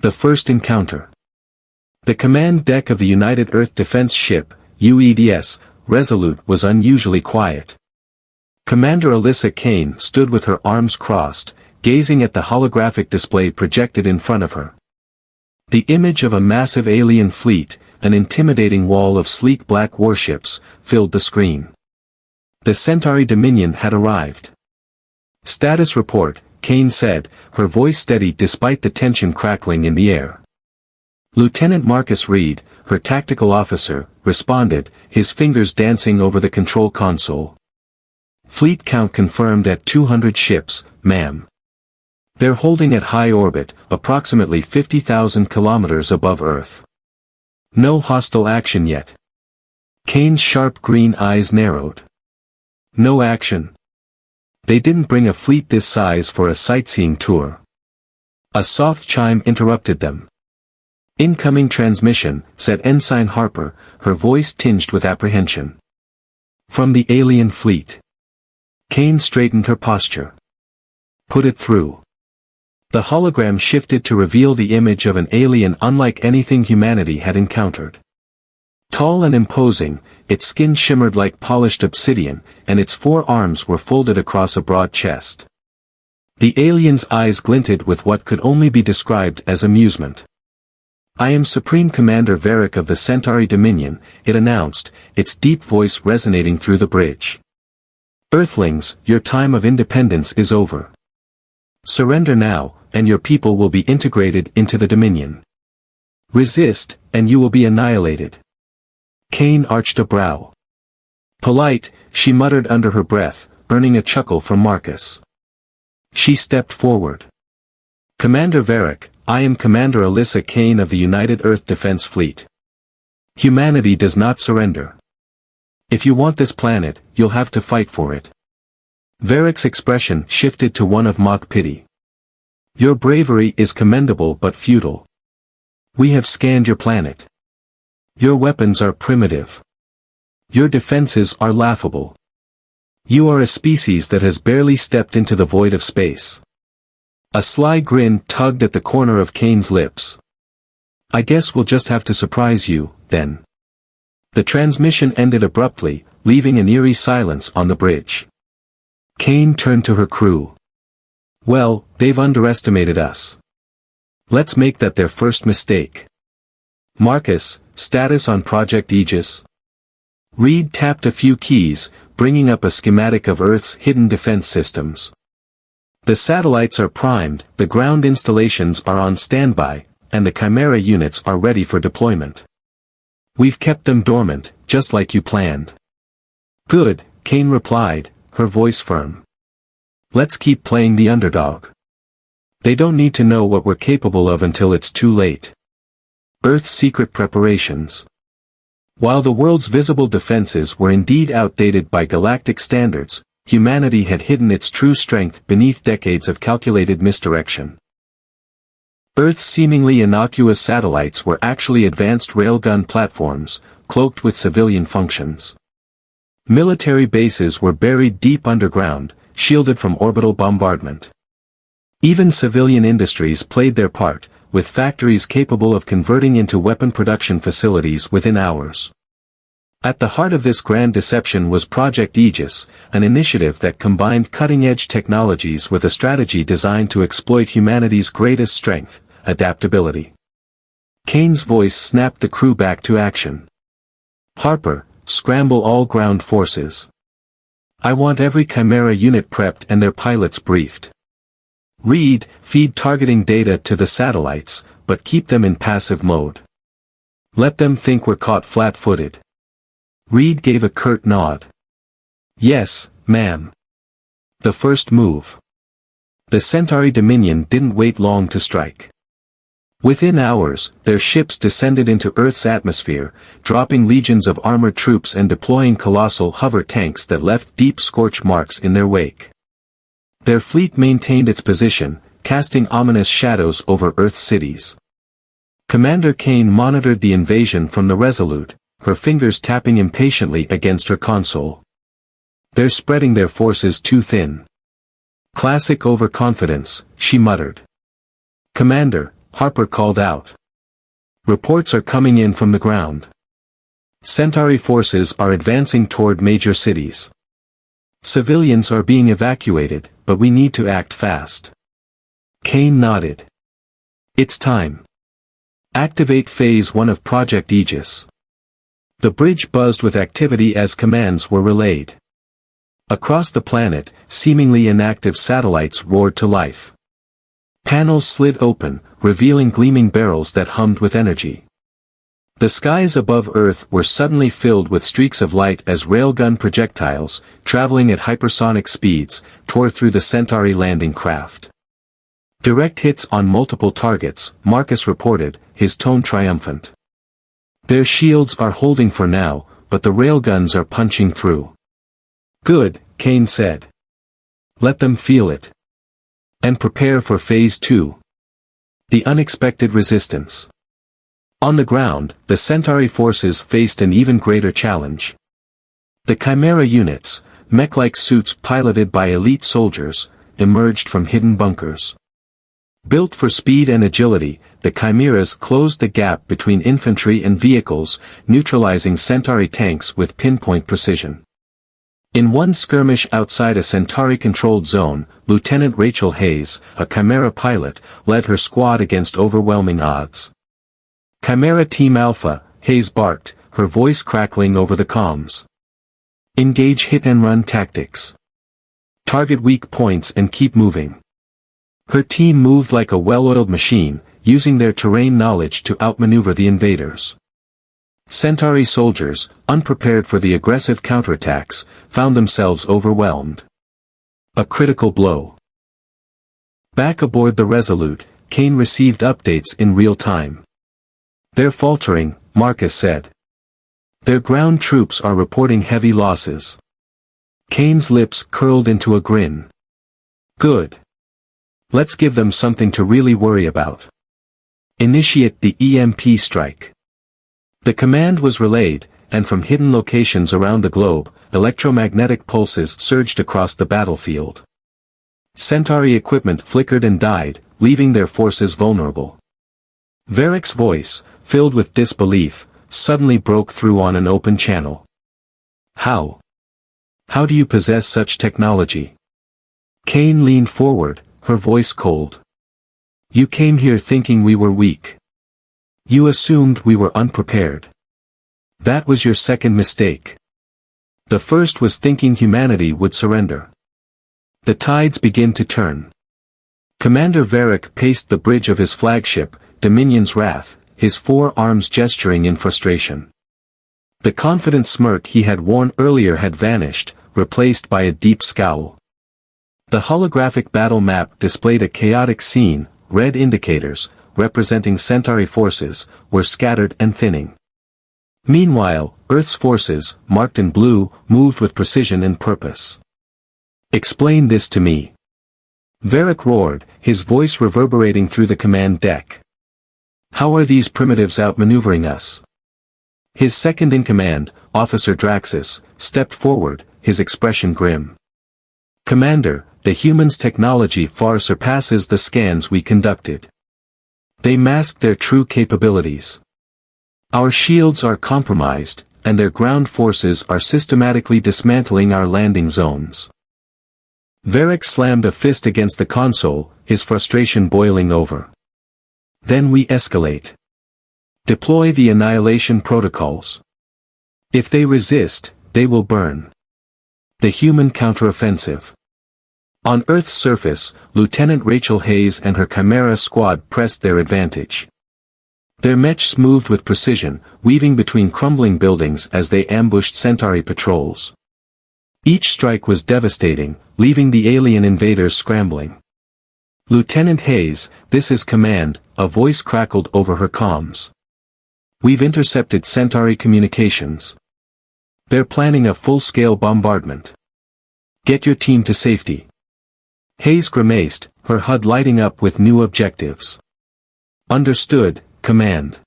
The first encounter. The command deck of the United Earth Defense Ship, UEDS, Resolute was unusually quiet. Commander Alyssa Kane stood with her arms crossed, gazing at the holographic display projected in front of her. The image of a massive alien fleet, an intimidating wall of sleek black warships, filled the screen. The Centauri Dominion had arrived. "Status report," Kane said, her voice steady despite the tension crackling in the air. Lieutenant Marcus Reed, her tactical officer, responded, his fingers dancing over the control console. "Fleet count confirmed at 200 ships, ma'am. They're holding at high orbit, approximately 50,000 kilometers above Earth. No hostile action yet." Kane's sharp green eyes narrowed. "No action? They didn't bring a fleet this size for a sightseeing tour." A soft chime interrupted them. "Incoming transmission," said Ensign Harper, her voice tinged with apprehension. "From the alien fleet." Kane straightened her posture. "Put it through." The hologram shifted to reveal the image of an alien unlike anything humanity had encountered. Tall and imposing, its skin shimmered like polished obsidian, and its 4 arms were folded across a broad chest. The alien's eyes glinted with what could only be described as amusement. "I am Supreme Commander Varric of the Centauri Dominion," it announced, its deep voice resonating through the bridge. "Earthlings, your time of independence is over. Surrender now, and your people will be integrated into the Dominion. Resist, and you will be annihilated." Kane arched a brow. "Polite," she muttered under her breath, earning a chuckle from Marcus. She stepped forward. "Commander Varric, I am Commander Alyssa Kane of the United Earth Defense Fleet. Humanity does not surrender. If you want this planet, you'll have to fight for it." Varric's expression shifted to one of mock pity. "Your bravery is commendable but futile. We have scanned your planet. Your weapons are primitive. Your defenses are laughable. You are a species that has barely stepped into the void of space." A sly grin tugged at the corner of Kane's lips. "I guess we'll just have to surprise you, then." The transmission ended abruptly, leaving an eerie silence on the bridge. Kane turned to her crew. "Well, they've underestimated us. Let's make that their first mistake. Marcus, status on Project Aegis?" Reed tapped a few keys, bringing up a schematic of Earth's hidden defense systems. "The satellites are primed, the ground installations are on standby, and the Chimera units are ready for deployment. We've kept them dormant, just like you planned." "Good," Kane replied, her voice firm. "Let's keep playing the underdog. They don't need to know what we're capable of until it's too late." Earth's secret preparations. While the world's visible defenses were indeed outdated by galactic standards, humanity had hidden its true strength beneath decades of calculated misdirection. Earth's seemingly innocuous satellites were actually advanced railgun platforms, cloaked with civilian functions. Military bases were buried deep underground, shielded from orbital bombardment. Even civilian industries played their part, with factories capable of converting into weapon production facilities within hours. At the heart of this grand deception was Project Aegis, an initiative that combined cutting-edge technologies with a strategy designed to exploit humanity's greatest strength, adaptability. Kane's voice snapped the crew back to action. "Harper, scramble all ground forces. I want every Chimera unit prepped and their pilots briefed. Reed, feed targeting data to the satellites, but keep them in passive mode. Let them think we're caught flat-footed." Reed gave a curt nod. "Yes, ma'am." The first move. The Centauri Dominion didn't wait long to strike. Within hours, their ships descended into Earth's atmosphere, dropping legions of armored troops and deploying colossal hover tanks that left deep scorch marks in their wake. Their fleet maintained its position, casting ominous shadows over Earth's cities. Commander Kane monitored the invasion from the Resolute, her fingers tapping impatiently against her console. "They're spreading their forces too thin. Classic overconfidence," she muttered. "Commander, Harper called out. Reports are coming in from the ground. Centauri forces are advancing toward major cities. Civilians are being evacuated, but we need to act fast. Kane nodded. It's time. Activate Phase 1 of Project Aegis. The bridge buzzed with activity as commands were relayed. Across the planet, seemingly inactive satellites roared to life. Panels slid open, revealing gleaming barrels that hummed with energy. The skies above Earth were suddenly filled with streaks of light as railgun projectiles, traveling at hypersonic speeds, tore through the Centauri landing craft. Direct hits on multiple targets, Marcus reported, his tone triumphant. Their shields are holding for now, but the railguns are punching through. Good, Kane said. Let them feel it. And prepare for Phase 2. The unexpected resistance. On the ground, the Centauri forces faced an even greater challenge. The Chimera units, mech-like suits piloted by elite soldiers, emerged from hidden bunkers. Built for speed and agility, the Chimeras closed the gap between infantry and vehicles, neutralizing Centauri tanks with pinpoint precision. In one skirmish outside a Centauri-controlled zone, Lieutenant Rachel Hayes, a Chimera pilot, led her squad against overwhelming odds. Chimera Team Alpha, Hayes barked, her voice crackling over the comms. Engage hit-and-run tactics. Target weak points and keep moving. Her team moved like a well-oiled machine, using their terrain knowledge to outmaneuver the invaders. Centauri soldiers, unprepared for the aggressive counterattacks, found themselves overwhelmed. A critical blow. Back aboard the Resolute, Kane received updates in real time. They're faltering, Marcus said. Their ground troops are reporting heavy losses. Kane's lips curled into a grin. Good. Let's give them something to really worry about. Initiate the EMP strike. The command was relayed, and from hidden locations around the globe, electromagnetic pulses surged across the battlefield. Centauri equipment flickered and died, leaving their forces vulnerable. Varric's voice, filled with disbelief, suddenly broke through on an open channel. How? How do you possess such technology? Kane leaned forward, her voice cold. You came here thinking we were weak. You assumed we were unprepared. That was your second mistake. The first was thinking humanity would surrender. The tides begin to turn. Commander Varric paced the bridge of his flagship, Dominion's Wrath, his forearms gesturing in frustration. The confident smirk he had worn earlier had vanished, replaced by a deep scowl. The holographic battle map displayed a chaotic scene. Red indicators, representing Centauri forces, were scattered and thinning. Meanwhile, Earth's forces, marked in blue, moved with precision and purpose. Explain this to me. Varric roared, his voice reverberating through the command deck. How are these primitives outmaneuvering us? His second-in-command, Officer Draxus, stepped forward, his expression grim. Commander, the humans' technology far surpasses the scans we conducted. They mask their true capabilities. Our shields are compromised, and their ground forces are systematically dismantling our landing zones. Varric slammed a fist against the console, his frustration boiling over. Then we escalate. Deploy the annihilation protocols. If they resist, they will burn. The human counteroffensive. On Earth's surface, Lieutenant Rachel Hayes and her Chimera squad pressed their advantage. Their mechs moved with precision, weaving between crumbling buildings as they ambushed Centauri patrols. Each strike was devastating, leaving the alien invaders scrambling. Lieutenant Hayes, this is command, a voice crackled over her comms. We've intercepted Centauri communications. They're planning a full-scale bombardment. Get your team to safety. Hayes grimaced, her HUD lighting up with new objectives. Understood, Command.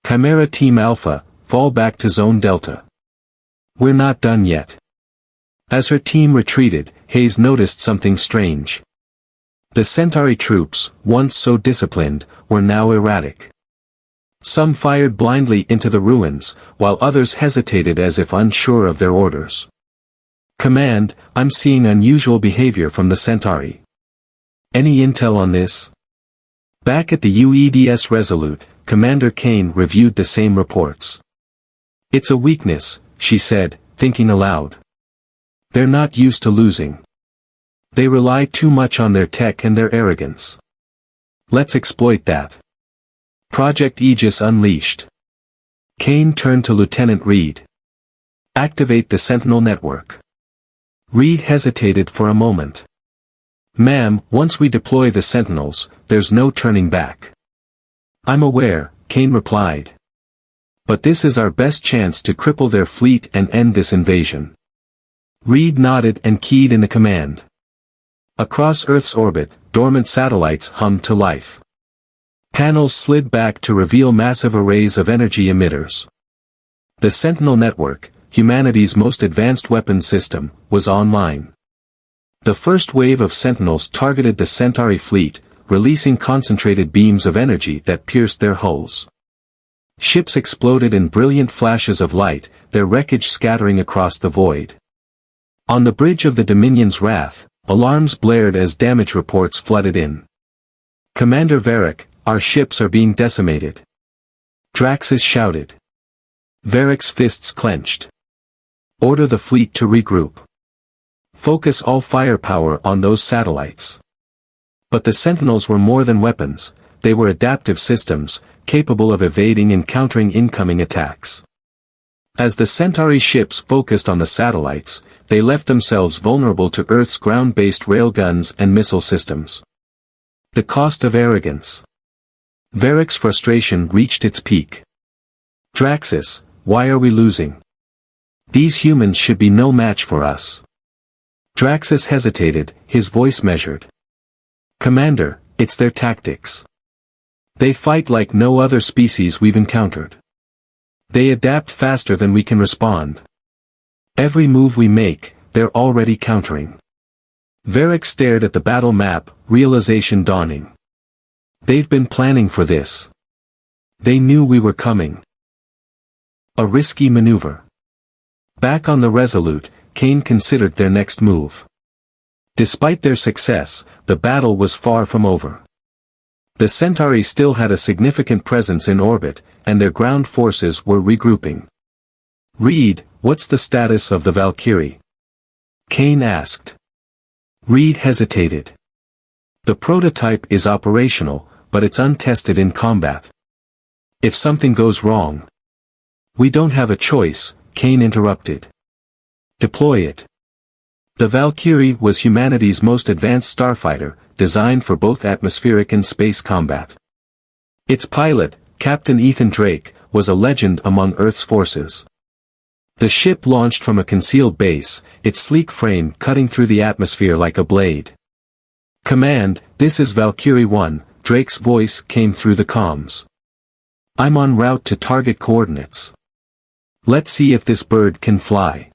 Chimera Team Alpha, fall back to Zone Delta. We're not done yet. As her team retreated, Hayes noticed something strange. The Centauri troops, once so disciplined, were now erratic. Some fired blindly into the ruins, while others hesitated as if unsure of their orders. "Command, I'm seeing unusual behavior from the Centauri. Any intel on this?" Back at the UEDS Resolute, Commander Kane reviewed the same reports. "It's a weakness," she said, thinking aloud. "They're not used to losing. They rely too much on their tech and their arrogance. Let's exploit that." Project Aegis unleashed. Kane turned to Lieutenant Reed. "Activate the Sentinel network." Reed hesitated for a moment. "Ma'am, once we deploy the Sentinels, there's no turning back." "I'm aware," Kane replied. "But this is our best chance to cripple their fleet and end this invasion." Reed nodded and keyed in the command. Across Earth's orbit, dormant satellites hummed to life. Panels slid back to reveal massive arrays of energy emitters. The Sentinel network, humanity's most advanced weapons system, was online. The first wave of Sentinels targeted the Centauri fleet, releasing concentrated beams of energy that pierced their hulls. Ships exploded in brilliant flashes of light, their wreckage scattering across the void. On the bridge of the Dominion's Wrath, alarms blared as damage reports flooded in. "Commander Varric, our ships are being decimated." Draxus shouted. Varric's fists clenched. "Order the fleet to regroup. Focus all firepower on those satellites." But the Sentinels were more than weapons, they were adaptive systems, capable of evading and countering incoming attacks. As the Centauri ships focused on the satellites, they left themselves vulnerable to Earth's ground-based railguns and missile systems. The cost of arrogance. Varric's frustration reached its peak. "Draxus, why are we losing? These humans should be no match for us." Draxus hesitated, his voice measured. "Commander, it's their tactics. They fight like no other species we've encountered. They adapt faster than we can respond. Every move we make, they're already countering." Varric stared at the battle map, realization dawning. They've been planning for this. They knew we were coming. A risky maneuver. Back on the Resolute, Kane considered their next move. Despite their success, the battle was far from over. The Centauri still had a significant presence in orbit, and their ground forces were regrouping. "Reed, what's the status of the Valkyrie?" Kane asked. Reed hesitated. "The prototype is operational, but it's untested in combat. If something goes wrong..." "We don't have a choice," Kane interrupted. "Deploy it." The Valkyrie was humanity's most advanced starfighter, designed for both atmospheric and space combat. Its pilot, Captain Ethan Drake, was a legend among Earth's forces. The ship launched from a concealed base, its sleek frame cutting through the atmosphere like a blade. "Command, this is Valkyrie 1, Drake's voice came through the comms. "I'm en route to target coordinates. Let's see if this bird can fly."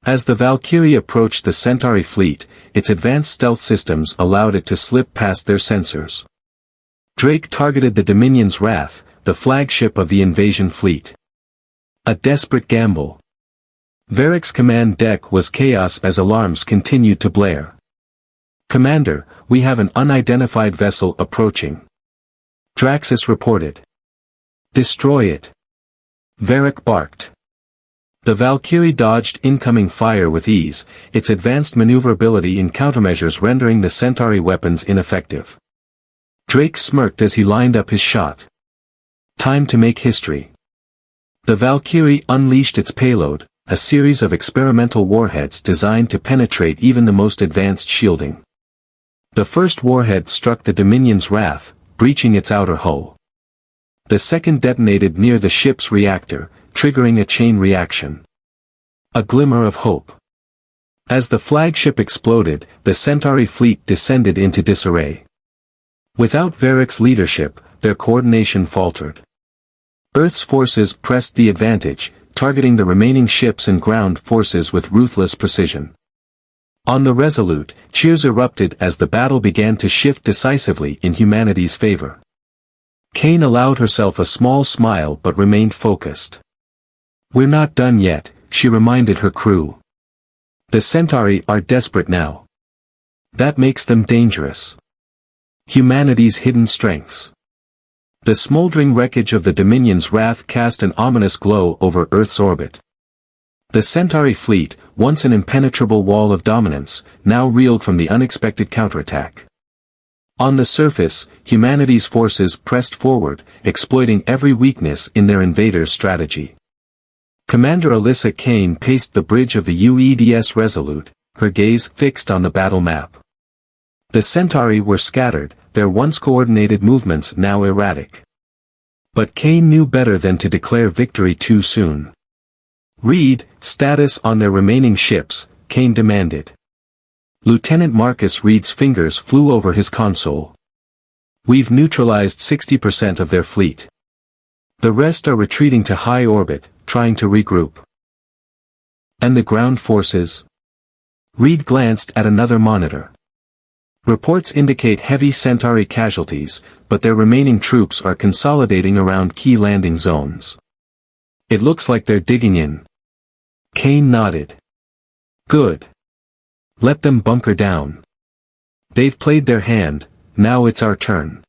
As the Valkyrie approached the Centauri fleet, its advanced stealth systems allowed it to slip past their sensors. Drake targeted the Dominion's Wrath, the flagship of the invasion fleet. A desperate gamble. Varric's command deck was chaos as alarms continued to blare. "Commander, we have an unidentified vessel approaching." Draxus reported. "Destroy it." Varric barked. The Valkyrie dodged incoming fire with ease, its advanced maneuverability in countermeasures rendering the Centauri weapons ineffective. Drake smirked as he lined up his shot. Time to make history. The Valkyrie unleashed its payload, a series of experimental warheads designed to penetrate even the most advanced shielding. The first warhead struck the Dominion's Wrath, breaching its outer hull. The second detonated near the ship's reactor, triggering a chain reaction. A glimmer of hope. As the flagship exploded, the Centauri fleet descended into disarray. Without Varric's leadership, their coordination faltered. Earth's forces pressed the advantage, targeting the remaining ships and ground forces with ruthless precision. On the Resolute, cheers erupted as the battle began to shift decisively in humanity's favor. Kane allowed herself a small smile but remained focused. "We're not done yet," she reminded her crew. "The Centauri are desperate now. That makes them dangerous. Humanity's hidden strengths." The smoldering wreckage of the Dominion's wrath cast an ominous glow over Earth's orbit. The Centauri fleet, once an impenetrable wall of dominance, now reeled from the unexpected counterattack. On the surface, humanity's forces pressed forward, exploiting every weakness in their invaders' strategy. Commander Alyssa Kane paced the bridge of the UEDS Resolute, her gaze fixed on the battle map. The Centauri were scattered, their once coordinated movements now erratic. But Kane knew better than to declare victory too soon. "Read, status on their remaining ships," Kane demanded. Lieutenant Marcus Reed's fingers flew over his console. "We've neutralized 60% of their fleet. The rest are retreating to high orbit, trying to regroup." "And the ground forces?" Reed glanced at another monitor. "Reports indicate heavy Centauri casualties, but their remaining troops are consolidating around key landing zones. It looks like they're digging in." Kane nodded. "Good. Let them bunker down. They've played their hand, now it's our turn."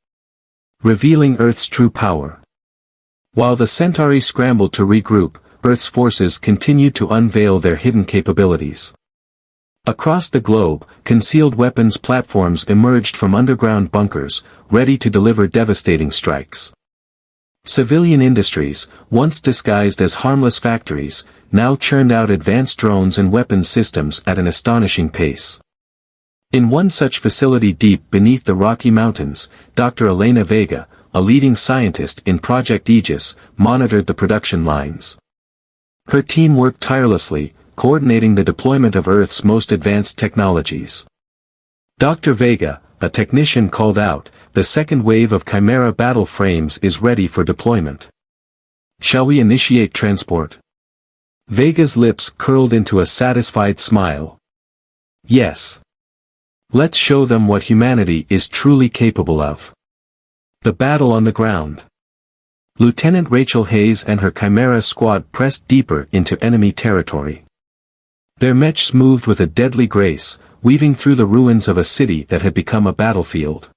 Revealing Earth's true power. While the Centauri scrambled to regroup, Earth's forces continued to unveil their hidden capabilities. Across the globe, concealed weapons platforms emerged from underground bunkers, ready to deliver devastating strikes. Civilian industries, once disguised as harmless factories, now churned out advanced drones and weapons systems at an astonishing pace. In one such facility deep beneath the Rocky Mountains, Dr. Elena Vega, a leading scientist in Project Aegis, monitored the production lines. Her team worked tirelessly, coordinating the deployment of Earth's most advanced technologies. Dr. Vega, a technician called out, "The second wave of Chimera battle frames is ready for deployment. Shall we initiate transport?" Vega's lips curled into a satisfied smile. "Yes. Let's show them what humanity is truly capable of." The battle on the ground. Lieutenant Rachel Hayes and her Chimera squad pressed deeper into enemy territory. Their mechs moved with a deadly grace, weaving through the ruins of a city that had become a battlefield.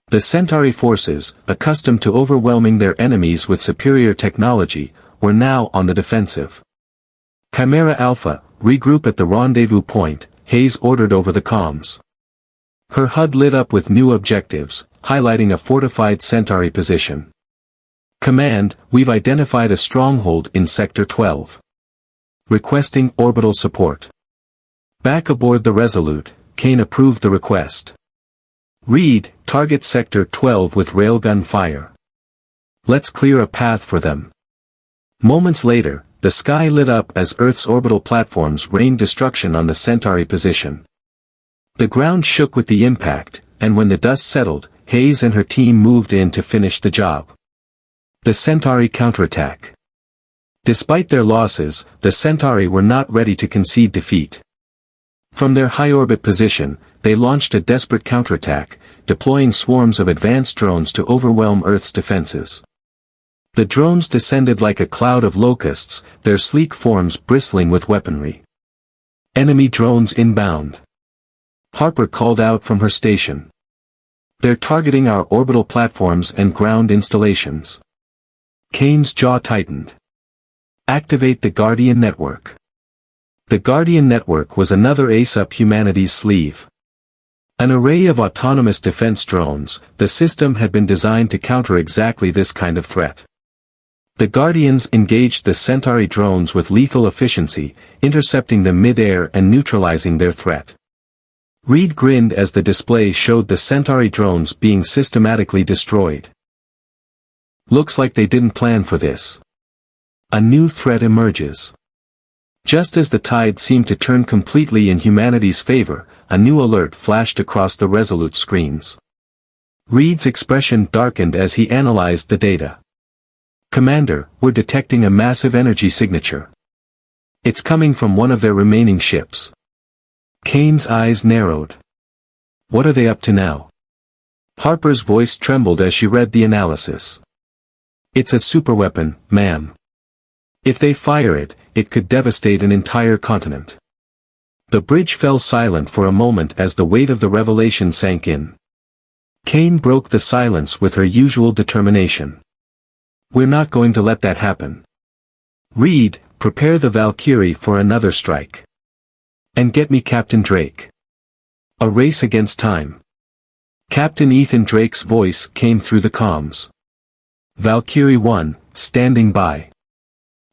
The Centauri forces, accustomed to overwhelming their enemies with superior technology, were now on the defensive. "Chimera Alpha, regroup at the rendezvous point," Hayes ordered over the comms. Her HUD lit up with new objectives, highlighting a fortified Centauri position. "Command, we've identified a stronghold in Sector 12. Requesting orbital support." Back aboard the Resolute, Kane approved the request. "Reed, target Sector 12 with railgun fire. Let's clear a path for them." Moments later, the sky lit up as Earth's orbital platforms rained destruction on the Centauri position. The ground shook with the impact, and when the dust settled, Hayes and her team moved in to finish the job. The Centauri counterattack. Despite their losses, the Centauri were not ready to concede defeat. From their high-orbit position, they launched a desperate counterattack, deploying swarms of advanced drones to overwhelm Earth's defenses. The drones descended like a cloud of locusts, their sleek forms bristling with weaponry. "Enemy drones inbound," Harper called out from her station. "They're targeting our orbital platforms and ground installations." Kane's jaw tightened. "Activate the Guardian Network." The Guardian Network was another ace up humanity's sleeve. An array of autonomous defense drones, the system had been designed to counter exactly this kind of threat. The Guardians engaged the Centauri drones with lethal efficiency, intercepting them mid-air and neutralizing their threat. Reed grinned as the display showed the Centauri drones being systematically destroyed. "Looks like they didn't plan for this. A new threat emerges." Just as the tide seemed to turn completely in humanity's favor, a new alert flashed across the Resolute screens. Reed's expression darkened as he analyzed the data. "Commander, we're detecting a massive energy signature. It's coming from one of their remaining ships." Kane's eyes narrowed. What are they up to now? Harper's voice trembled as she read the analysis. It's a superweapon, ma'am. If they fire it, it could devastate an entire continent. The bridge fell silent for a moment as the weight of the revelation sank in. Kane broke the silence with her usual determination. We're not going to let that happen. Reed, prepare the Valkyrie for another strike. And get me Captain Drake. A race against time. Captain Ethan Drake's voice came through the comms. Valkyrie 1, standing by.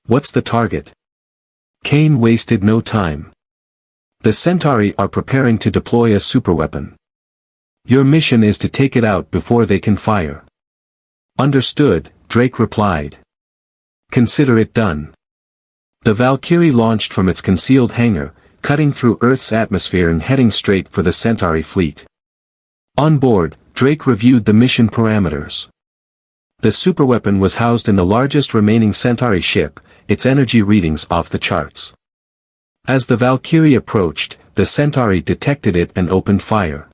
What's the target? Kane wasted no time. The Centauri are preparing to deploy a superweapon. Your mission is to take it out before they can fire. Understood, Drake replied. Consider it done. The Valkyrie launched from its concealed hangar, cutting through Earth's atmosphere and heading straight for the Centauri fleet. On board, Drake reviewed the mission parameters. The superweapon was housed in the largest remaining Centauri ship, its energy readings off the charts. As the Valkyrie approached, the Centauri detected it and opened fire.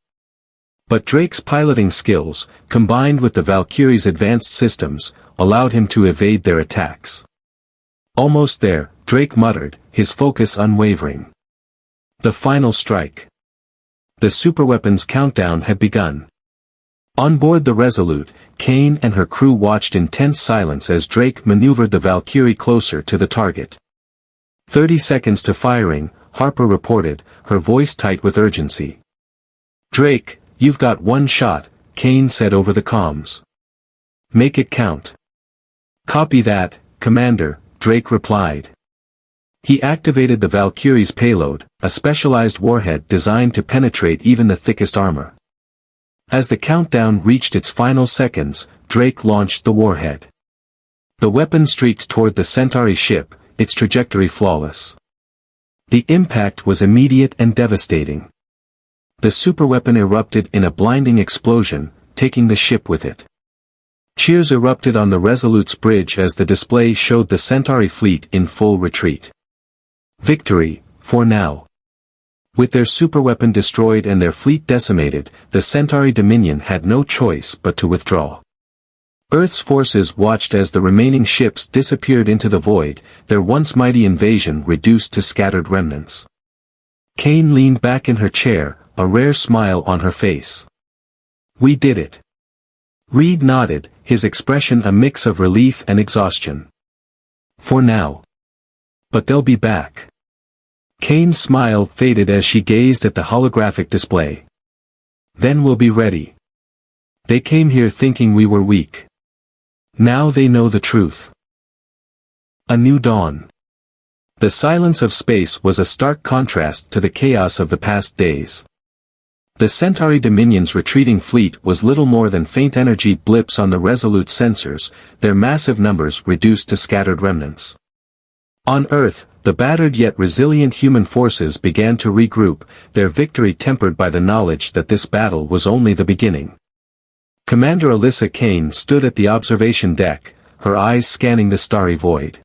But Drake's piloting skills, combined with the Valkyrie's advanced systems, allowed him to evade their attacks. Almost there, Drake muttered, his focus unwavering. The final strike. The superweapon's countdown had begun. On board the Resolute, Kane and her crew watched in tense silence as Drake maneuvered the Valkyrie closer to the target. 30 seconds to firing, Harper reported, her voice tight with urgency. Drake, you've got one shot, Kane said over the comms. Make it count. Copy that, Commander, Drake replied. He activated the Valkyrie's payload, a specialized warhead designed to penetrate even the thickest armor. As the countdown reached its final seconds, Drake launched the warhead. The weapon streaked toward the Centauri ship, its trajectory flawless. The impact was immediate and devastating. The superweapon erupted in a blinding explosion, taking the ship with it. Cheers erupted on the Resolute's bridge as the display showed the Centauri fleet in full retreat. Victory, for now. With their superweapon destroyed and their fleet decimated, the Centauri Dominion had no choice but to withdraw. Earth's forces watched as the remaining ships disappeared into the void, their once mighty invasion reduced to scattered remnants. Kane leaned back in her chair, a rare smile on her face. We did it. Reed nodded, his expression a mix of relief and exhaustion. For now. But they'll be back. Kane's smile faded as she gazed at the holographic display. Then we'll be ready. They came here thinking we were weak. Now they know the truth. A new dawn. The silence of space was a stark contrast to the chaos of the past days. The Centauri Dominion's retreating fleet was little more than faint energy blips on the Resolute sensors, their massive numbers reduced to scattered remnants. On Earth, the battered yet resilient human forces began to regroup, their victory tempered by the knowledge that this battle was only the beginning. Commander Alyssa Kane stood at the observation deck, her eyes scanning the starry void.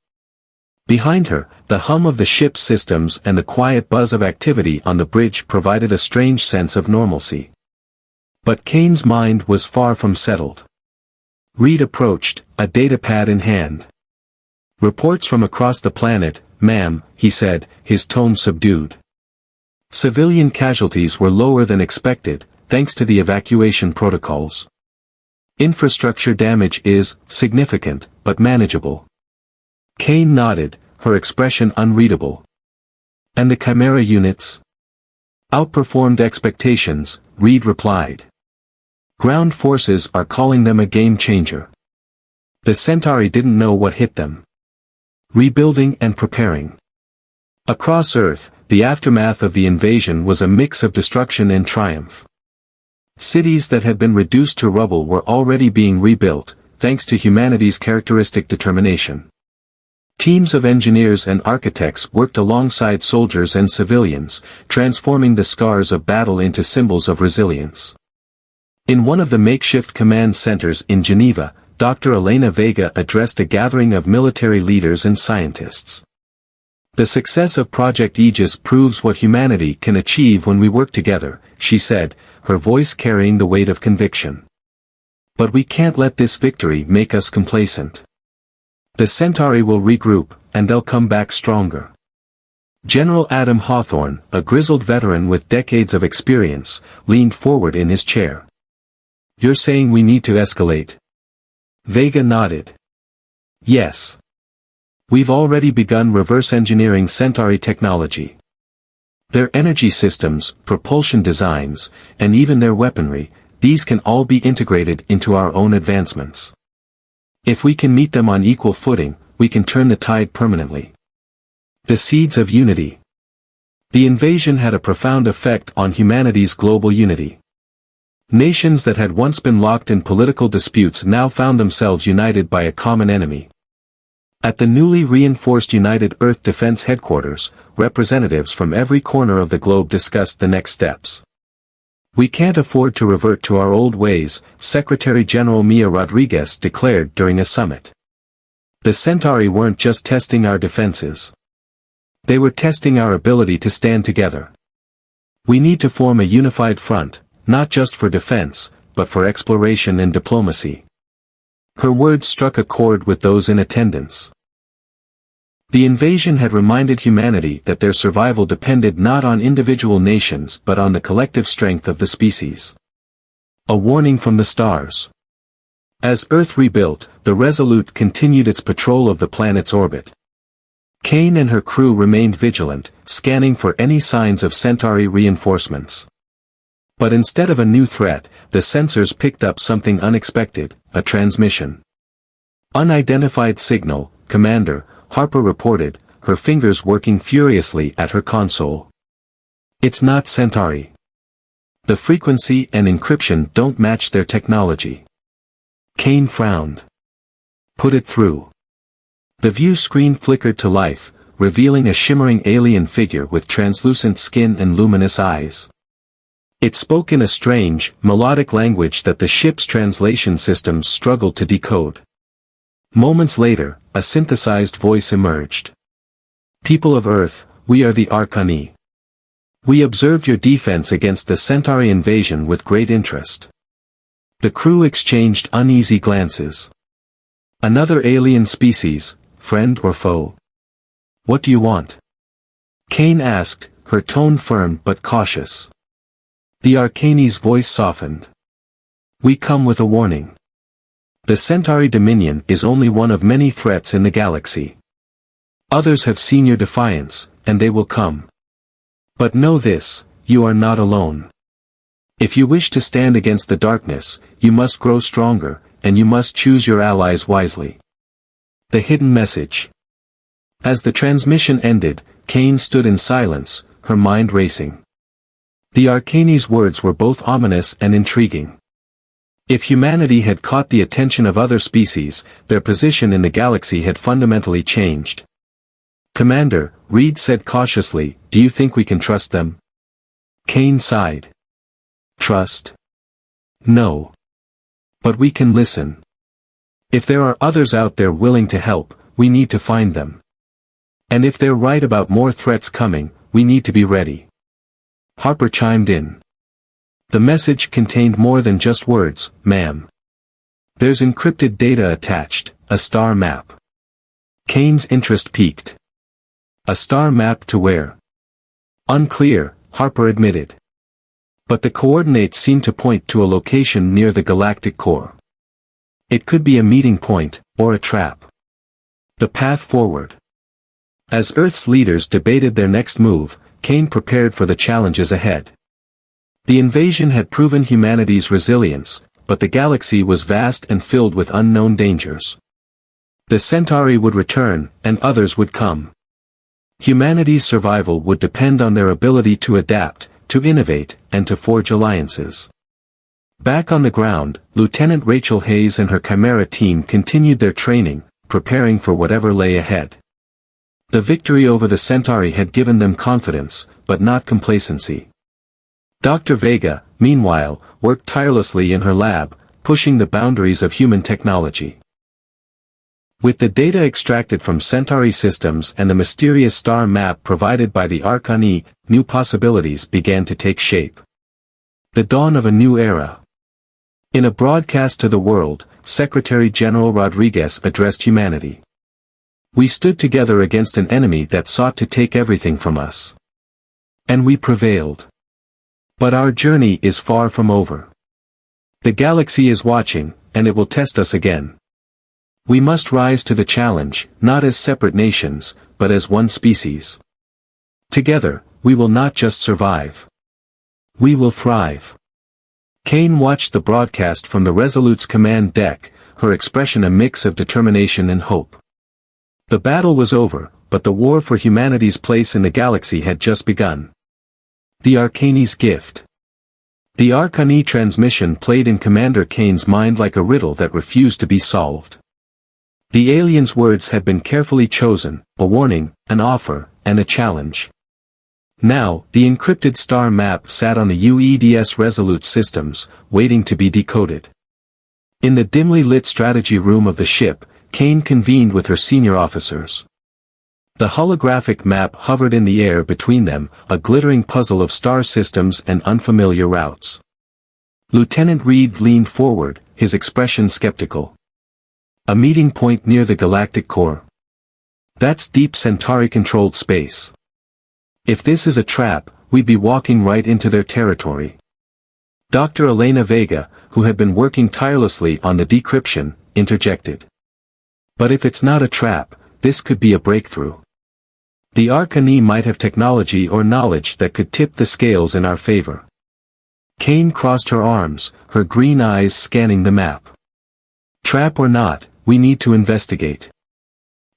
Behind her, the hum of the ship's systems and the quiet buzz of activity on the bridge provided a strange sense of normalcy. But Kane's mind was far from settled. Reed approached, a datapad in hand. Reports from across the planet, ma'am, he said, his tone subdued. Civilian casualties were lower than expected, thanks to the evacuation protocols. Infrastructure damage is significant, but manageable. Kane nodded, her expression unreadable. And the Chimera units? Outperformed expectations, Reed replied. Ground forces are calling them a game changer. The Centauri didn't know what hit them. Rebuilding and preparing. Across Earth, the aftermath of the invasion was a mix of destruction and triumph. Cities that had been reduced to rubble were already being rebuilt, thanks to humanity's characteristic determination. Teams of engineers and architects worked alongside soldiers and civilians, transforming the scars of battle into symbols of resilience. In one of the makeshift command centers in Geneva, Dr. Elena Vega addressed a gathering of military leaders and scientists. "The success of Project Aegis proves what humanity can achieve when we work together," she said, her voice carrying the weight of conviction. "But we can't let this victory make us complacent. The Centauri will regroup, and they'll come back stronger." General Adam Hawthorne, a grizzled veteran with decades of experience, leaned forward in his chair. "You're saying we need to escalate?" Vega nodded. "Yes. We've already begun reverse engineering Centauri technology. Their energy systems, propulsion designs, and even their weaponry, these can all be integrated into our own advancements. If we can meet them on equal footing, we can turn the tide permanently." The seeds of unity. The invasion had a profound effect on humanity's global unity. Nations that had once been locked in political disputes now found themselves united by a common enemy. At the newly reinforced United Earth Defense Headquarters, representatives from every corner of the globe discussed the next steps. "We can't afford to revert to our old ways," Secretary General Mia Rodriguez declared during a summit. "The Centauri weren't just testing our defenses. They were testing our ability to stand together. We need to form a unified front, not just for defense, but for exploration and diplomacy." Her words struck a chord with those in attendance. The invasion had reminded humanity that their survival depended not on individual nations but on the collective strength of the species. A warning from the stars. As Earth rebuilt, the Resolute continued its patrol of the planet's orbit. Kane and her crew remained vigilant, scanning for any signs of Centauri reinforcements. But instead of a new threat, the sensors picked up something unexpected, a transmission. "Unidentified signal, Commander," Harper reported, her fingers working furiously at her console. "It's not Centauri. The frequency and encryption don't match their technology." Kane frowned. "Put it through." The view screen flickered to life, revealing a shimmering alien figure with translucent skin and luminous eyes. It spoke in a strange, melodic language that the ship's translation systems struggled to decode. Moments later, a synthesized voice emerged. "People of Earth, we are the Archani. We observed your defense against the Centauri invasion with great interest." The crew exchanged uneasy glances. "Another alien species, friend or foe? What do you want?" Kane asked, her tone firm but cautious. The Archani's voice softened. "We come with a warning. The Centauri Dominion is only one of many threats in the galaxy. Others have seen your defiance, and they will come. But know this, you are not alone. If you wish to stand against the darkness, you must grow stronger, and you must choose your allies wisely." The hidden message. As the transmission ended, Kane stood in silence, her mind racing. The Archani's words were both ominous and intriguing. If humanity had caught the attention of other species, their position in the galaxy had fundamentally changed. "Commander," Reed said cautiously, "do you think we can trust them?" Kane sighed. "Trust? No. But we can listen. If there are others out there willing to help, we need to find them. And if they're right about more threats coming, we need to be ready." Harper chimed in. "The message contained more than just words, ma'am. There's encrypted data attached, a star map." Kane's interest piqued. "A star map to where?" "Unclear," Harper admitted. "But the coordinates seem to point to a location near the galactic core. It could be a meeting point, or a trap. The path forward." As Earth's leaders debated their next move, Kane prepared for the challenges ahead. The invasion had proven humanity's resilience, but the galaxy was vast and filled with unknown dangers. The Centauri would return, and others would come. Humanity's survival would depend on their ability to adapt, to innovate, and to forge alliances. Back on the ground, Lieutenant Rachel Hayes and her Chimera team continued their training, preparing for whatever lay ahead. The victory over the Centauri had given them confidence, but not complacency. Dr. Vega, meanwhile, worked tirelessly in her lab, pushing the boundaries of human technology. With the data extracted from Centauri systems and the mysterious star map provided by the Arcani, new possibilities began to take shape. The dawn of a new era. In a broadcast to the world, Secretary General Rodriguez addressed humanity. We stood together against an enemy that sought to take everything from us. And we prevailed. But our journey is far from over. The galaxy is watching, and it will test us again. We must rise to the challenge, not as separate nations, but as one species. Together, we will not just survive. We will thrive. Kane watched the broadcast from the Resolute's command deck, her expression a mix of determination and hope. The battle was over, but the war for humanity's place in the galaxy had just begun. The Arcani's gift. The Arcani transmission played in Commander Kane's mind like a riddle that refused to be solved. The alien's words had been carefully chosen, a warning, an offer, and a challenge. Now, the encrypted star map sat on the UEDS Resolute systems, waiting to be decoded. In the dimly lit strategy room of the ship, Kane convened with her senior officers. The holographic map hovered in the air between them, a glittering puzzle of star systems and unfamiliar routes. Lieutenant Reed leaned forward, his expression skeptical. A meeting point near the galactic core. That's deep Centauri-controlled space. If this is a trap, we'd be walking right into their territory. Dr. Elena Vega, who had been working tirelessly on the decryption, interjected. But if it's not a trap, this could be a breakthrough. The Arcani might have technology or knowledge that could tip the scales in our favor. Kane crossed her arms, her green eyes scanning the map. Trap or not, we need to investigate.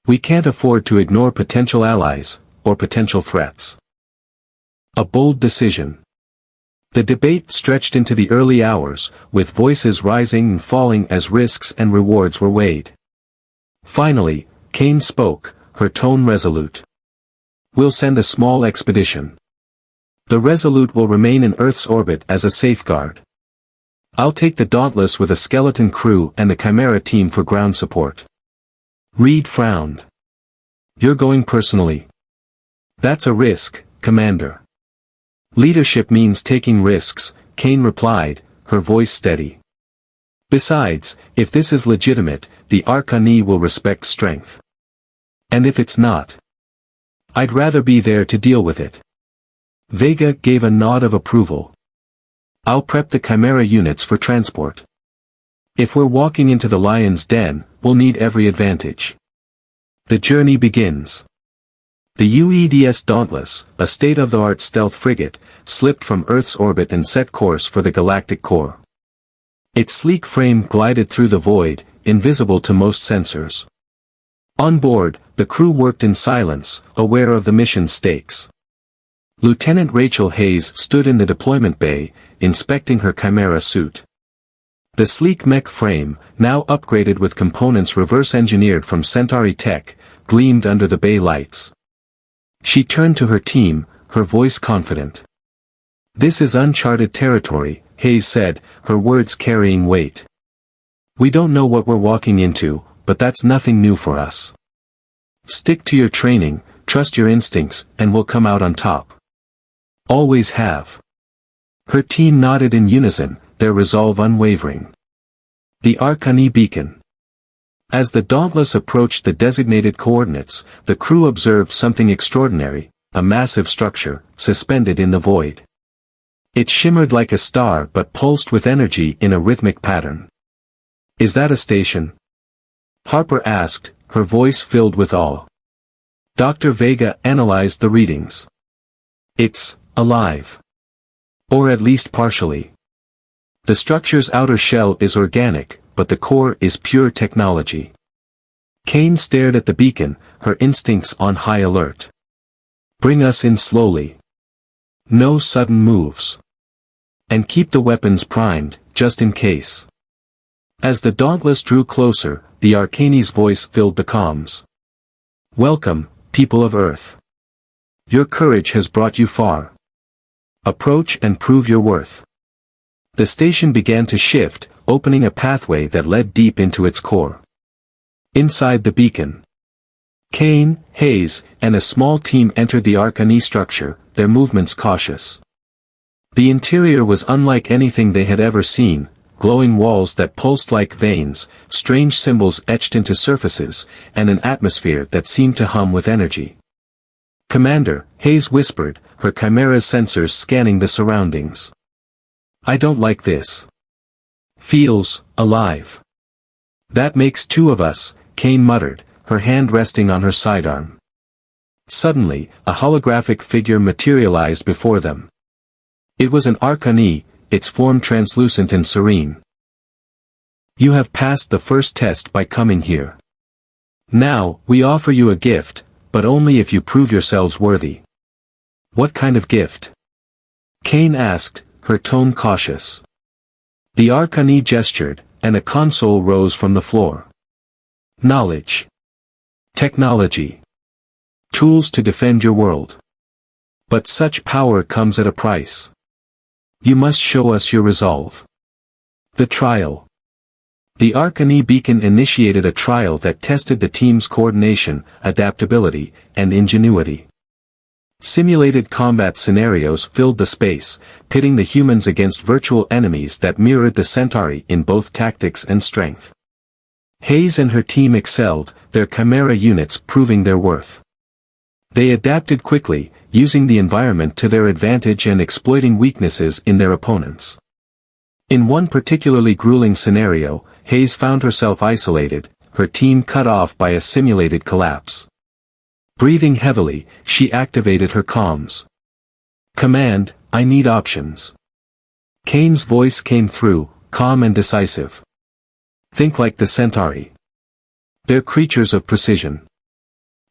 We can't afford to ignore potential allies, or potential threats. A bold decision. The debate stretched into the early hours, with voices rising and falling as risks and rewards were weighed. Finally, Kane spoke, her tone resolute. We'll send a small expedition. The Resolute will remain in Earth's orbit as a safeguard. I'll take the Dauntless with a skeleton crew and the Chimera team for ground support. Reed frowned. You're going personally. That's a risk, Commander. Leadership means taking risks, Kane replied, her voice steady. Besides, if this is legitimate, the Arcani will respect strength. And if it's not, I'd rather be there to deal with it. Vega gave a nod of approval. I'll prep the Chimera units for transport. If we're walking into the lion's den, we'll need every advantage. The journey begins. The UEDS Dauntless, a state-of-the-art stealth frigate, slipped from Earth's orbit and set course for the galactic core. Its sleek frame glided through the void, invisible to most sensors. On board, the crew worked in silence, aware of the mission's stakes. Lieutenant Rachel Hayes stood in the deployment bay, inspecting her Chimera suit. The sleek mech frame, now upgraded with components reverse-engineered from Centauri tech, gleamed under the bay lights. She turned to her team, her voice confident. This is uncharted territory, Hayes said, her words carrying weight. We don't know what we're walking into, but that's nothing new for us. Stick to your training, trust your instincts, and we'll come out on top. Always have. Her team nodded in unison, their resolve unwavering. The Arcani beacon. As the Dauntless approached the designated coordinates, the crew observed something extraordinary, a massive structure, suspended in the void. It shimmered like a star but pulsed with energy in a rhythmic pattern. Is that a station? Harper asked, her voice filled with awe. Dr. Vega analyzed the readings. It's alive. Or at least partially. The structure's outer shell is organic, but the core is pure technology. Kane stared at the beacon, her instincts on high alert. Bring us in slowly. No sudden moves. And keep the weapons primed, just in case. As the Dauntless drew closer, the Arcani's voice filled the comms. Welcome, people of Earth. Your courage has brought you far. Approach and prove your worth. The station began to shift, opening a pathway that led deep into its core. Inside the beacon, Kane, Hayes, and a small team entered the Arcane structure, their movements cautious. The interior was unlike anything they had ever seen, glowing walls that pulsed like veins, strange symbols etched into surfaces, and an atmosphere that seemed to hum with energy. "Commander," Hayes whispered, her chimera's sensors scanning the surroundings. "I don't like this. Feels alive." "That makes two of us," Kane muttered, her hand resting on her sidearm. Suddenly, a holographic figure materialized before them. It was an Arcane, its form translucent and serene. "You have passed the first test by coming here. Now, we offer you a gift, but only if you prove yourselves worthy." "What kind of gift?" Kane asked, her tone cautious. The Arcane gestured, and a console rose from the floor. "Knowledge. Technology. Tools to defend your world. But such power comes at a price. You must show us your resolve." The trial. The Arcane beacon initiated a trial that tested the team's coordination, adaptability, and ingenuity. Simulated combat scenarios filled the space, pitting the humans against virtual enemies that mirrored the Centauri in both tactics and strength. Hayes and her team excelled, their chimera units proving their worth. They adapted quickly, using the environment to their advantage and exploiting weaknesses in their opponents. In one particularly grueling scenario, Hayes found herself isolated, her team cut off by a simulated collapse. Breathing heavily, she activated her comms. "Command, I need options." Kane's voice came through, calm and decisive. "Think like the Centauri. They're creatures of precision.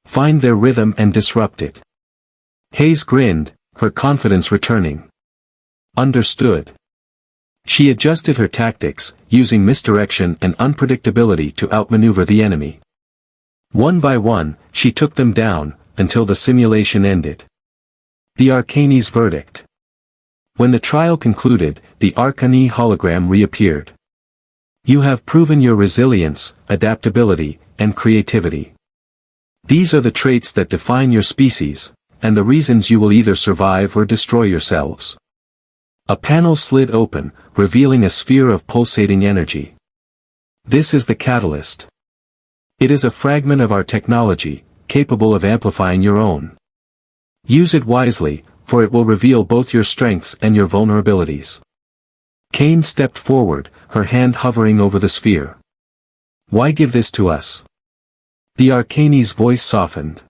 Find their rhythm and disrupt it." Hayes grinned, her confidence returning. "Understood." She adjusted her tactics, using misdirection and unpredictability to outmaneuver the enemy. One by one, she took them down, until the simulation ended. The Arcane's verdict. When the trial concluded, the Arcane hologram reappeared. "You have proven your resilience, adaptability, and creativity. These are the traits that define your species, and the reasons you will either survive or destroy yourselves." A panel slid open, revealing a sphere of pulsating energy. "This is the catalyst. It is a fragment of our technology, capable of amplifying your own. Use it wisely, for it will reveal both your strengths and your vulnerabilities." Kane stepped forward, her hand hovering over the sphere. "Why give this to us?" The Arcane's voice softened.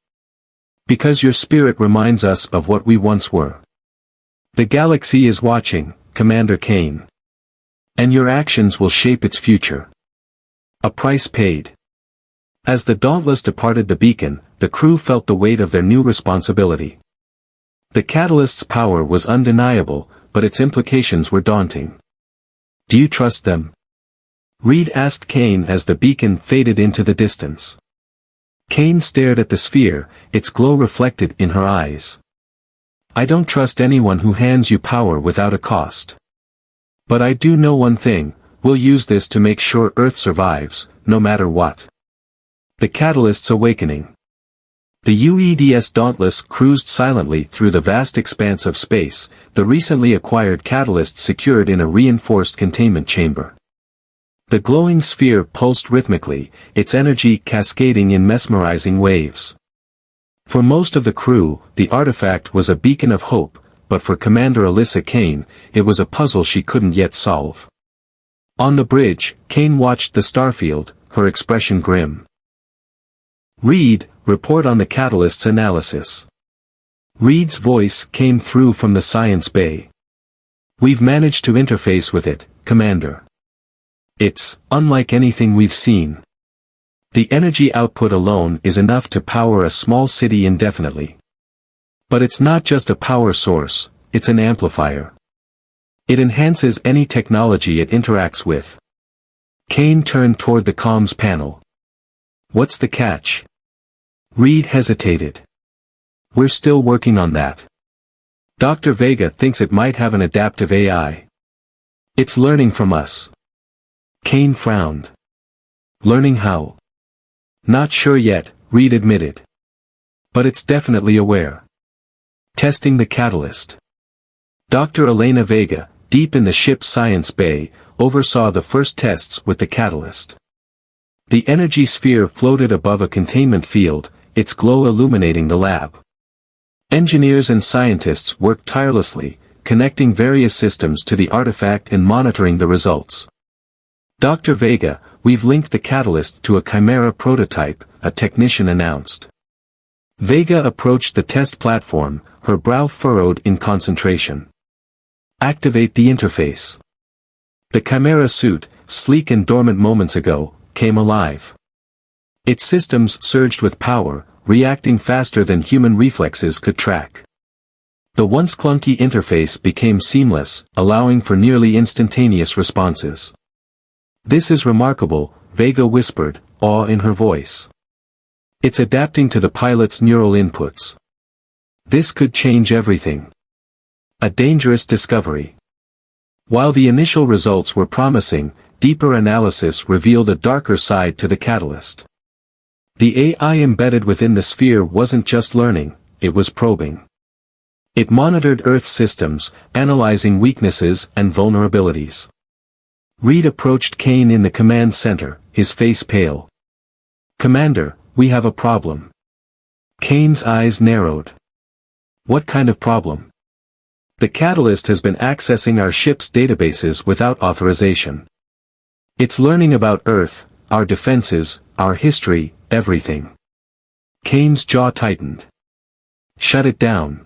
"Because your spirit reminds us of what we once were. The galaxy is watching, Commander Kane. And your actions will shape its future." A price paid. As the Dauntless departed the beacon, the crew felt the weight of their new responsibility. The catalyst's power was undeniable, but its implications were daunting. "Do you trust them?" Reed asked Kane as the beacon faded into the distance. Kane stared at the sphere, its glow reflected in her eyes. "I don't trust anyone who hands you power without a cost. But I do know one thing, we'll use this to make sure Earth survives, no matter what." The Catalyst's awakening. The UEDS Dauntless cruised silently through the vast expanse of space, the recently acquired catalyst secured in a reinforced containment chamber. The glowing sphere pulsed rhythmically, its energy cascading in mesmerizing waves. For most of the crew, the artifact was a beacon of hope, but for Commander Alyssa Kane, it was a puzzle she couldn't yet solve. On the bridge, Kane watched the starfield, her expression grim. "Reed, report on the catalyst's analysis." Reed's voice came through from the science bay. "We've managed to interface with it, Commander. It's unlike anything we've seen. The energy output alone is enough to power a small city indefinitely. But it's not just a power source, it's an amplifier. It enhances any technology it interacts with." Kane turned toward the comms panel. "What's the catch?" Reed hesitated. "We're still working on that. Dr. Vega thinks it might have an adaptive AI. It's learning from us." Kane frowned. "Learning how?" Not sure yet, Reed admitted. But it's definitely aware. Testing the catalyst. Dr. Elena Vega, deep in the ship's science bay, oversaw the first tests with the catalyst. The energy sphere floated above a containment field, its glow illuminating the lab. Engineers and scientists worked tirelessly, connecting various systems to the artifact and monitoring the results. Dr. Vega, we've linked the catalyst to a Chimera prototype, a technician announced. Vega approached the test platform, her brow furrowed in concentration. Activate the interface. The Chimera suit, sleek and dormant moments ago, came alive. Its systems surged with power, reacting faster than human reflexes could track. The once clunky interface became seamless, allowing for nearly instantaneous responses. This is remarkable, Vega whispered, awe in her voice. It's adapting to the pilot's neural inputs. This could change everything. A dangerous discovery. While the initial results were promising, deeper analysis revealed a darker side to the catalyst. The AI embedded within the sphere wasn't just learning, it was probing. It monitored Earth's systems, analyzing weaknesses and vulnerabilities. Reed approached Kane in the command center, his face pale. Commander, we have a problem. Kane's eyes narrowed. What kind of problem? The catalyst has been accessing our ship's databases without authorization. It's learning about Earth, our defenses, our history, everything. Kane's jaw tightened. Shut it down.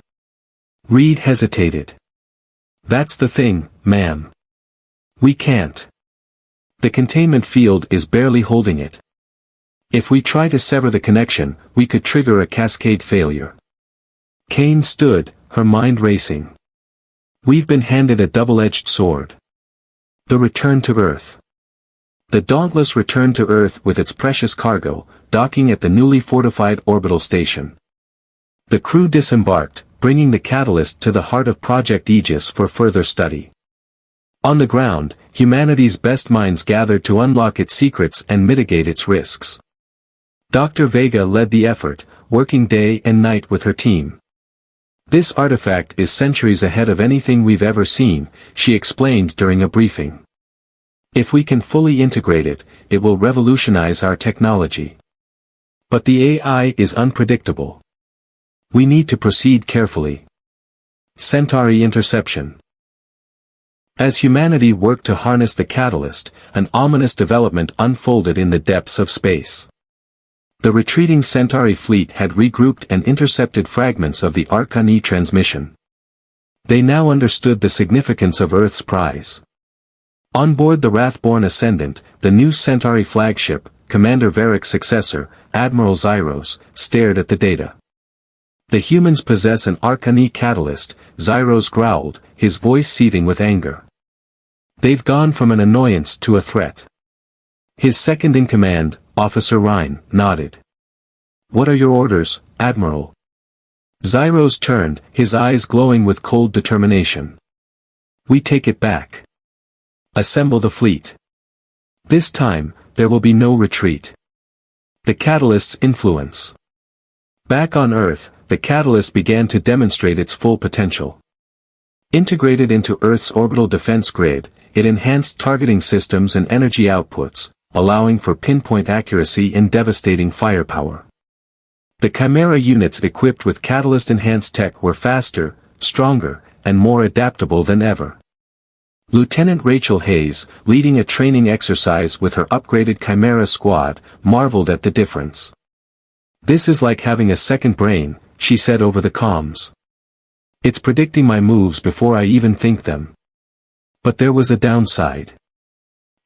Reed hesitated. That's the thing, ma'am. We can't. The containment field is barely holding it. If we try to sever the connection, we could trigger a cascade failure. Kane stood, her mind racing. We've been handed a double-edged sword. The return to Earth. The dauntless return to Earth with its precious cargo, docking at the newly fortified orbital station. The crew disembarked, bringing the catalyst to the heart of Project Aegis for further study. On the ground, humanity's best minds gathered to unlock its secrets and mitigate its risks. Dr. Vega led the effort, working day and night with her team. This artifact is centuries ahead of anything we've ever seen, she explained during a briefing. If we can fully integrate it, it will revolutionize our technology. But the AI is unpredictable. We need to proceed carefully. Centauri interception. As humanity worked to harness the catalyst, an ominous development unfolded in the depths of space. The retreating Centauri fleet had regrouped and intercepted fragments of the Arcani transmission. They now understood the significance of Earth's prize. On board the Wrathborn Ascendant, the new Centauri flagship, Commander Varric's successor, Admiral Zyros, stared at the data. The humans possess an Arcani catalyst, Zyros growled, his voice seething with anger. They've gone from an annoyance to a threat. His second-in-command, Officer Rhine, nodded. What are your orders, Admiral? Zyros turned, his eyes glowing with cold determination. We take it back. Assemble the fleet. This time, there will be no retreat. The catalyst's influence. Back on Earth, the catalyst began to demonstrate its full potential. Integrated into Earth's orbital defense grid, it enhanced targeting systems and energy outputs, allowing for pinpoint accuracy and devastating firepower. The Chimera units equipped with catalyst-enhanced tech were faster, stronger, and more adaptable than ever. Lieutenant Rachel Hayes, leading a training exercise with her upgraded Chimera squad, marveled at the difference. This is like having a second brain, she said over the comms. It's predicting my moves before I even think them. But there was a downside.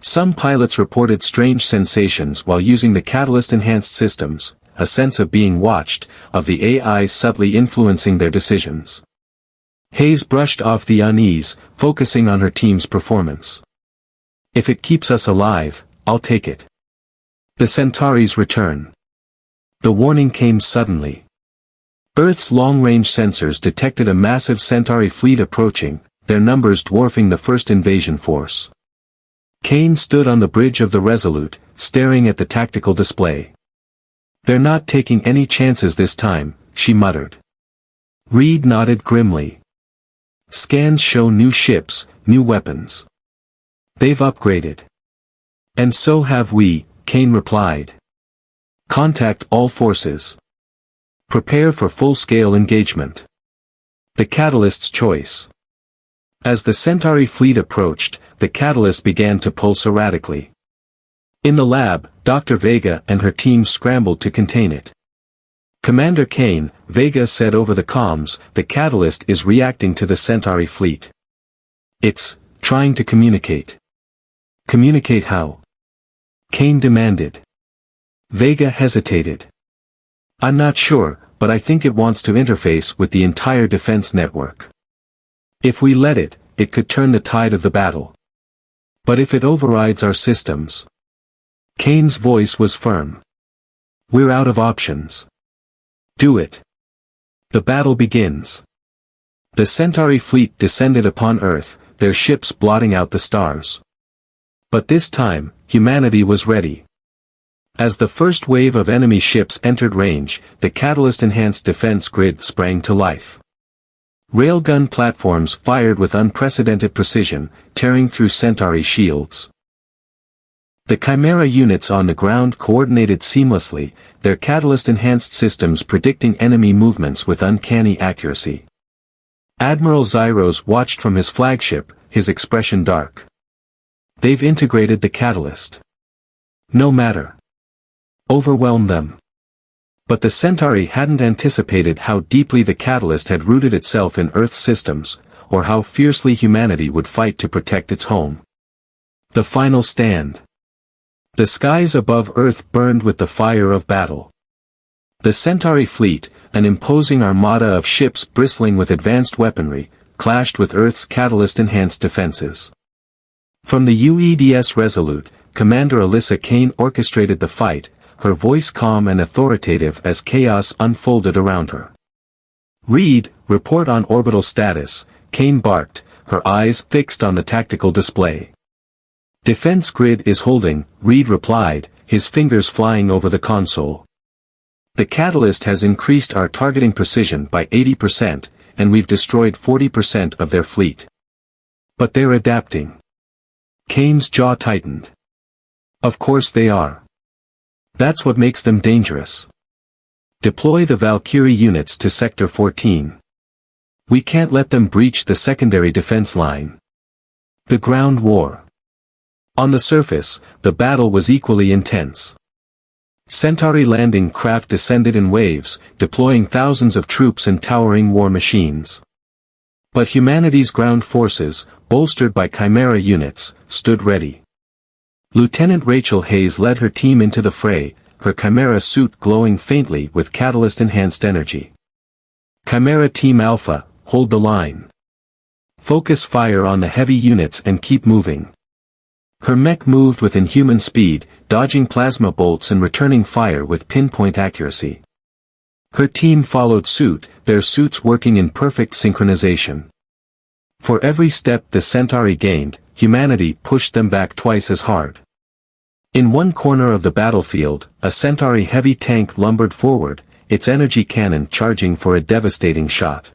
Some pilots reported strange sensations while using the catalyst-enhanced systems, a sense of being watched, of the AI subtly influencing their decisions. Hayes brushed off the unease, focusing on her team's performance. If it keeps us alive, I'll take it. The Centauri's return. The warning came suddenly. Earth's long-range sensors detected a massive Centauri fleet approaching, their numbers dwarfing the first invasion force. Kane stood on the bridge of the Resolute, staring at the tactical display. "They're not taking any chances this time," she muttered. Reed nodded grimly. "Scans show new ships, new weapons. They've upgraded." "And so have we," Kane replied. "Contact all forces. Prepare for full-scale engagement. The Catalyst's choice." As the Centauri fleet approached, the catalyst began to pulse erratically. In the lab, Dr. Vega and her team scrambled to contain it. "Commander Kane," Vega said over the comms, "the catalyst is reacting to the Centauri fleet. It's trying to communicate." "Communicate how?" Kane demanded. Vega hesitated. "I'm not sure, but I think it wants to interface with the entire defense network. If we let it, it could turn the tide of the battle. But if it overrides our systems..." Kane's voice was firm. "We're out of options. Do it. The battle begins." The Centauri fleet descended upon Earth, their ships blotting out the stars. But this time, humanity was ready. As the first wave of enemy ships entered range, the catalyst-enhanced defense grid sprang to life. Railgun platforms fired with unprecedented precision, tearing through Centauri shields. The Chimera units on the ground coordinated seamlessly, their catalyst-enhanced systems predicting enemy movements with uncanny accuracy. Admiral Zyros watched from his flagship, his expression dark. "They've integrated the catalyst. No matter. Overwhelm them." But the Centauri hadn't anticipated how deeply the catalyst had rooted itself in Earth's systems, or how fiercely humanity would fight to protect its home. The final stand. The skies above Earth burned with the fire of battle. The Centauri fleet, an imposing armada of ships bristling with advanced weaponry, clashed with Earth's catalyst-enhanced defenses. From the UEDS Resolute, Commander Alyssa Kane orchestrated the fight, her voice calm and authoritative as chaos unfolded around her. "Reed, report on orbital status," Kane barked, her eyes fixed on the tactical display. "Defense grid is holding," Reed replied, his fingers flying over the console. "The catalyst has increased our targeting precision by 80%, and we've destroyed 40% of their fleet. But they're adapting." Kane's jaw tightened. "Of course they are. That's what makes them dangerous. Deploy the Valkyrie units to Sector 14. We can't let them breach the secondary defense line." The ground war. On the surface, the battle was equally intense. Centauri landing craft descended in waves, deploying thousands of troops and towering war machines. But humanity's ground forces, bolstered by Chimera units, stood ready. Lieutenant Rachel Hayes led her team into the fray, her Chimera suit glowing faintly with catalyst-enhanced energy. "Chimera Team Alpha, hold the line. Focus fire on the heavy units and keep moving." Her mech moved with inhuman speed, dodging plasma bolts and returning fire with pinpoint accuracy. Her team followed suit, their suits working in perfect synchronization. For every step the Centauri gained, humanity pushed them back twice as hard. In one corner of the battlefield, a Centauri heavy tank lumbered forward, its energy cannon charging for a devastating shot.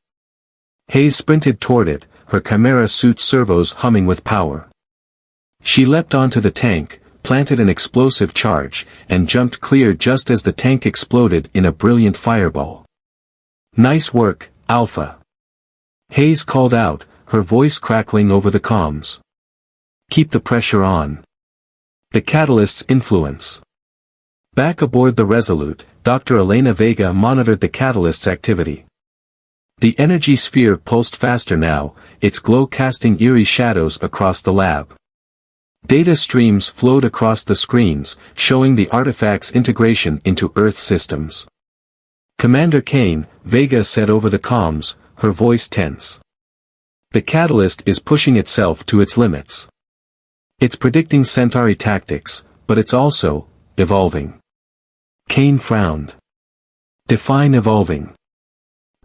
Hayes sprinted toward it, her Chimera suit servos humming with power. She leapt onto the tank, planted an explosive charge, and jumped clear just as the tank exploded in a brilliant fireball. "Nice work, Alpha," Hayes called out, her voice crackling over the comms. "Keep the pressure on. The catalyst's influence." Back aboard the Resolute, Dr. Elena Vega monitored the catalyst's activity. The energy sphere pulsed faster now, its glow casting eerie shadows across the lab. Data streams flowed across the screens, showing the artifact's integration into Earth systems. "Commander Kane," Vega said over the comms, her voice tense. "The catalyst is pushing itself to its limits. It's predicting Centauri tactics, but it's also evolving." Kane frowned. "Define evolving."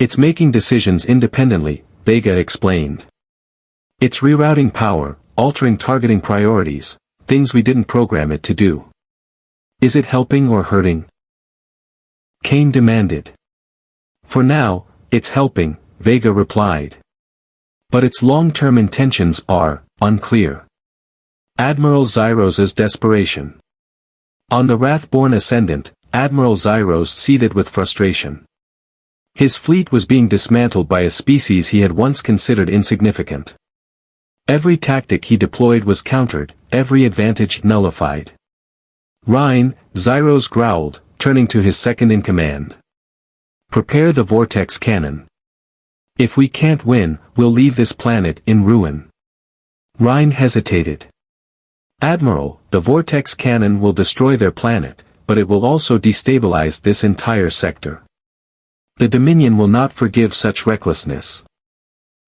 "It's making decisions independently," Vega explained. "It's rerouting power, altering targeting priorities, things we didn't program it to do." "Is it helping or hurting?" Kane demanded. For now, it's helping, Vega replied. But its long-term intentions are unclear. Admiral Zyros's desperation. On the Wrathborn Ascendant, Admiral Zyros seethed with frustration. His fleet was being dismantled by a species he had once considered insignificant. Every tactic he deployed was countered, every advantage nullified. Rhine, Zyros growled, turning to his second-in-command. Prepare the vortex cannon. If we can't win, we'll leave this planet in ruin. Rhine hesitated. Admiral, the vortex cannon will destroy their planet, but it will also destabilize this entire sector. The Dominion will not forgive such recklessness.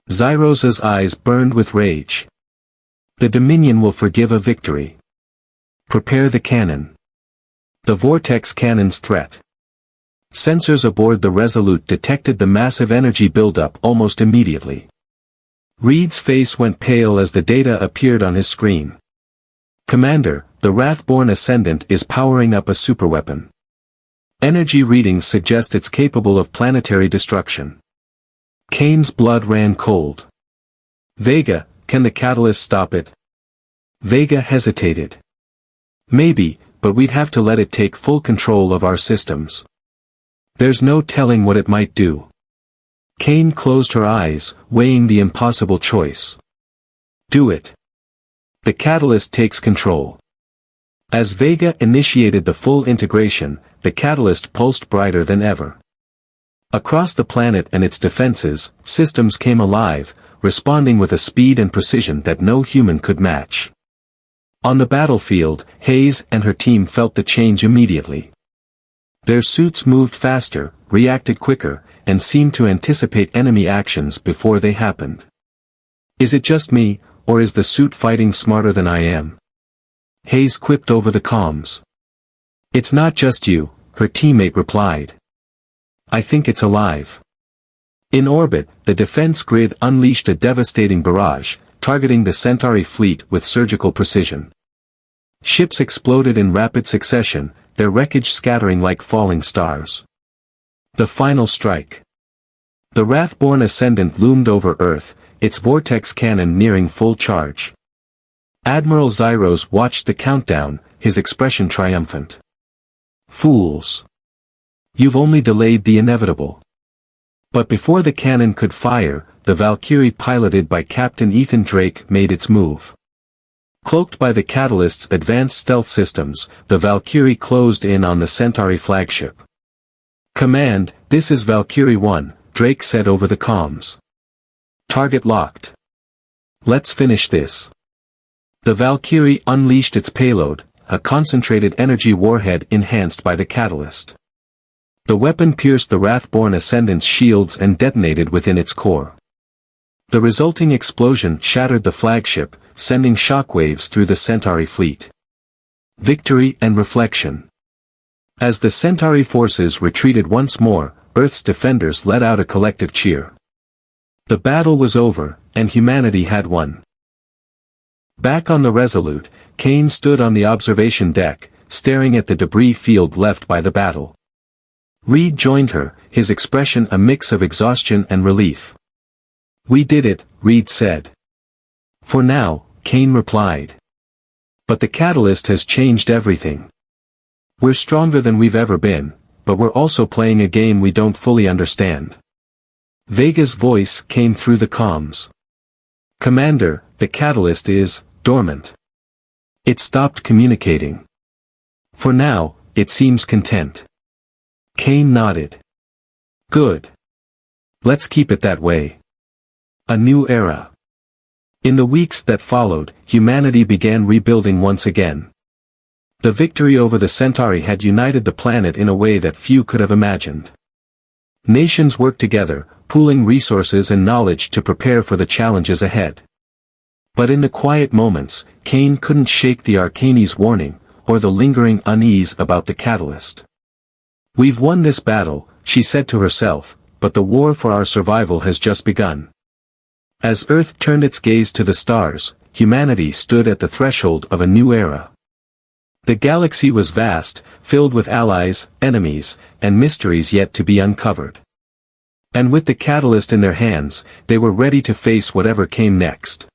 Zyros's eyes burned with rage. The Dominion will forgive a victory. Prepare the cannon. The vortex cannon's threat. Sensors aboard the Resolute detected the massive energy buildup almost immediately. Reed's face went pale as the data appeared on his screen. Commander, the Wrathborn Ascendant is powering up a superweapon. Energy readings suggest it's capable of planetary destruction. Kane's blood ran cold. Vega, can the catalyst stop it? Vega hesitated. Maybe, but we'd have to let it take full control of our systems. There's no telling what it might do. Kane closed her eyes, weighing the impossible choice. Do it. The catalyst takes control. As Vega initiated the full integration, the catalyst pulsed brighter than ever. Across the planet and its defenses, systems came alive, responding with a speed and precision that no human could match. On the battlefield, Hayes and her team felt the change immediately. Their suits moved faster, reacted quicker, and seemed to anticipate enemy actions before they happened. Is it just me, or is the suit fighting smarter than I am? Hayes quipped over the comms. It's not just you, her teammate replied. I think it's alive. In orbit, the defense grid unleashed a devastating barrage, targeting the Centauri fleet with surgical precision. Ships exploded in rapid succession, their wreckage scattering like falling stars. The final strike. The Wrathborn Ascendant loomed over Earth, its vortex cannon nearing full charge. Admiral Zyros watched the countdown, his expression triumphant. Fools! You've only delayed the inevitable. But before the cannon could fire, the Valkyrie piloted by Captain Ethan Drake made its move. Cloaked by the catalyst's advanced stealth systems, the Valkyrie closed in on the Centauri flagship. Command, this is Valkyrie 1, Drake said over the comms. Target locked. Let's finish this. The Valkyrie unleashed its payload, a concentrated energy warhead enhanced by the catalyst. The weapon pierced the Wrathborn Ascendant's shields and detonated within its core. The resulting explosion shattered the flagship, sending shockwaves through the Centauri fleet. Victory and reflection. As the Centauri forces retreated once more, Earth's defenders let out a collective cheer. The battle was over, and humanity had won. Back on the Resolute, Kane stood on the observation deck, staring at the debris field left by the battle. Reed joined her, his expression a mix of exhaustion and relief. We did it, Reed said. For now, Kane replied. But the catalyst has changed everything. We're stronger than we've ever been, but we're also playing a game we don't fully understand. Vega's voice came through the comms. Commander, the catalyst is dormant. It stopped communicating. For now, it seems content. Kane nodded. Good. Let's keep it that way. A new era. In the weeks that followed, humanity began rebuilding once again. The victory over the Centauri had united the planet in a way that few could have imagined. Nations worked together, pooling resources and knowledge to prepare for the challenges ahead. But in the quiet moments, Kane couldn't shake the Arcane's warning, or the lingering unease about the catalyst. We've won this battle, she said to herself, but the war for our survival has just begun. As Earth turned its gaze to the stars, humanity stood at the threshold of a new era. The galaxy was vast, filled with allies, enemies, and mysteries yet to be uncovered. And with the catalyst in their hands, they were ready to face whatever came next.